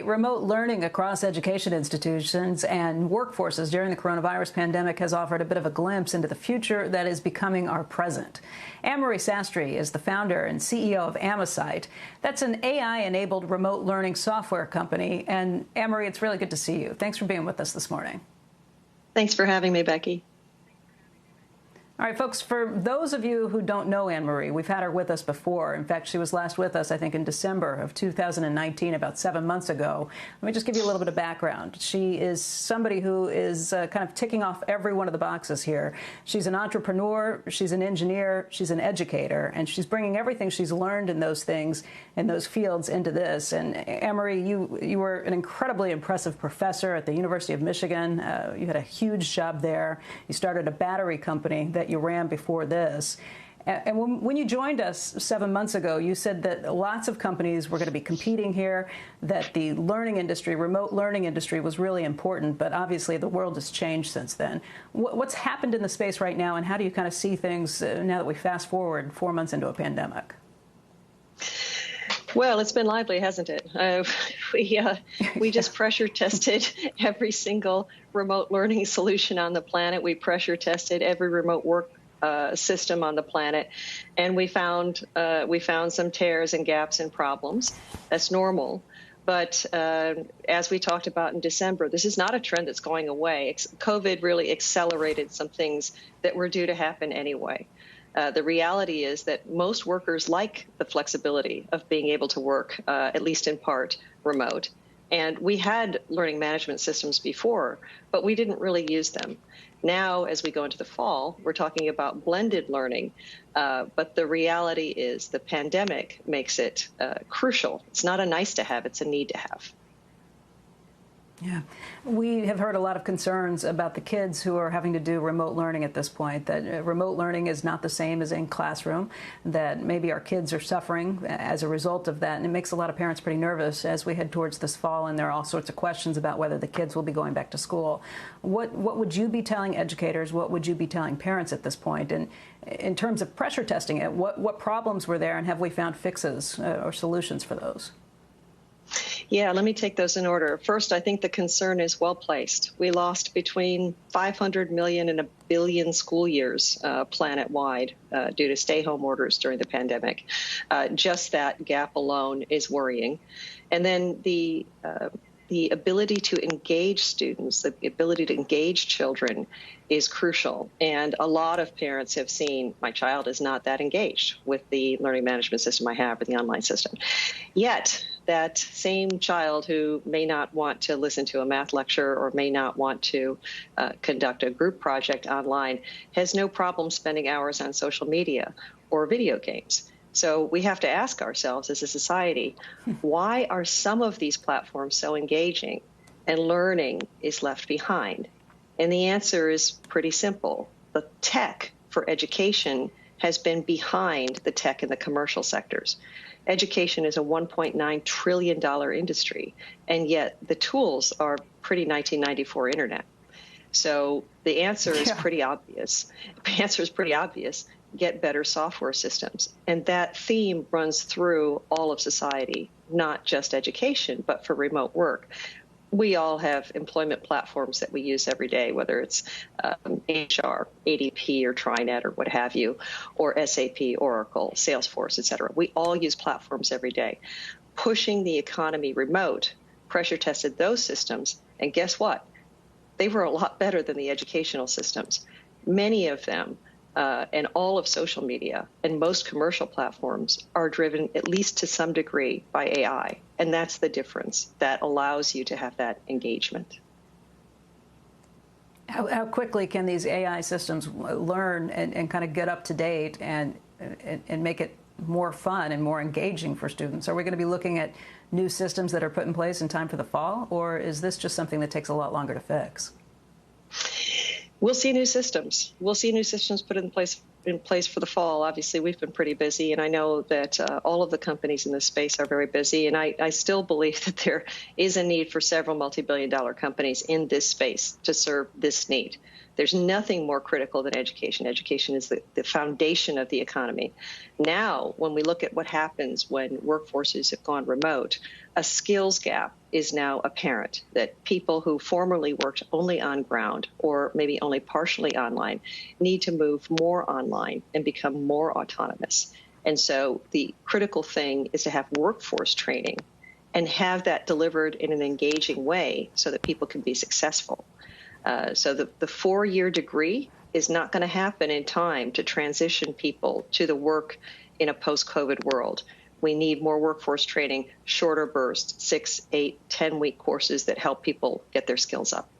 Remote learning across education institutions and workforces during the coronavirus pandemic has offered a bit of a glimpse into the future that is becoming our present. Anne-Marie Sastry is the founder and CEO of Amosite. That's an AI-enabled remote learning software company. And Anne-Marie, it's really good to see you. Thanks for being with us this morning. Thanks for having me, Becky. All right, folks, for those of you who don't know Anne-Marie, we've had her with us before. In fact, she was last with us, I think, in December of 2019, about 7 months ago. Let me just give you a little bit of background. She is somebody who is kind of ticking off every one of the boxes here. She's an entrepreneur, she's an engineer, she's an educator, and she's bringing everything she's learned in those things, in those fields, into this. And Anne-Marie, you were an incredibly impressive professor at the University of Michigan. You had a huge job there. You started a battery company that you ran before this. And when you joined us 7 months ago, you said that lots of companies were going to be competing here, that the learning industry, remote learning industry, was really important. But obviously, the world has changed since then. What's happened in the space right now, and how do you kind of see things now that we fast forward 4 months into a pandemic? Well, it's been lively, hasn't it? We just pressure tested every single remote learning solution on the planet. We pressure tested every remote work system on the planet, and we found some tears and gaps and problems. That's normal. But as we talked about in December, this is not a trend that's going away. COVID really accelerated some things that were due to happen anyway. The reality is that most workers like the flexibility of being able to work, at least in part, remote. And we had learning management systems before, but we didn't really use them. Now, as we go into the fall, we're talking about blended learning. But the reality is the pandemic makes it crucial. It's not a nice to have, it's a need to have. Yeah, we have heard a lot of concerns about the kids who are having to do remote learning at this point, that remote learning is not the same as in classroom, that maybe our kids are suffering as a result of that. And it makes a lot of parents pretty nervous as we head towards this fall, and there are all sorts of questions about whether the kids will be going back to school. What would you be telling educators? What would you be telling parents at this point? And in terms of pressure testing it, what problems were there, and have we found fixes or solutions for those? Yeah, let me take those in order. First, I think the concern is well placed. We lost between 500 million and 1 billion school years planet-wide due to stay-home orders during the pandemic. Just that gap alone is worrying. And then the ability to engage students, the ability to engage children is crucial. And a lot of parents have seen, my child is not that engaged with the learning management system I have or the online system. Yet, that same child who may not want to listen to a math lecture or may not want to conduct a group project online has no problem spending hours on social media or video games. So we have to ask ourselves as a society, why are some of these platforms so engaging and learning is left behind? And the answer is pretty simple. The tech for education has been behind the tech in the commercial sectors. Education is a $1.9 trillion industry, and yet the tools are pretty 1994 internet. So the answer is pretty obvious. The answer is pretty obvious. Get better software systems. And that theme runs through all of society, not just education, but for remote work. We all have employment platforms that we use every day, whether it's HR, ADP, or TriNet, or what have you, or SAP, Oracle, Salesforce, et cetera. We all use platforms every day. Pushing the economy remote, pressure tested those systems, and guess what? They were a lot better than the educational systems. Many of them, and all of social media and most commercial platforms are driven, at least to some degree, by AI. And that's the difference that allows you to have that engagement. How quickly can these AI systems learn and kind of get up to date and make it more fun and more engaging for students? Are we going to be looking at new systems that are put in place in time for the fall, or is this just something that takes a lot longer to fix? We'll see new systems. We'll see new systems put in place for the fall. Obviously, we've been pretty busy, and I know that all of the companies in this space are very busy. And I still believe that there is a need for several multi-billion-dollar companies in this space to serve this need. There's nothing more critical than education. Education is the foundation of the economy. Now, when we look at what happens when workforces have gone remote, a skills gap is now apparent, that people who formerly worked only on ground or maybe only partially online need to move more online and become more autonomous. And so the critical thing is to have workforce training and have that delivered in an engaging way so that people can be successful. So the 4-year degree is not going to happen in time to transition people to the work in a post-COVID world. We need more workforce training, shorter bursts, 6, 8, 10-week courses that help people get their skills up.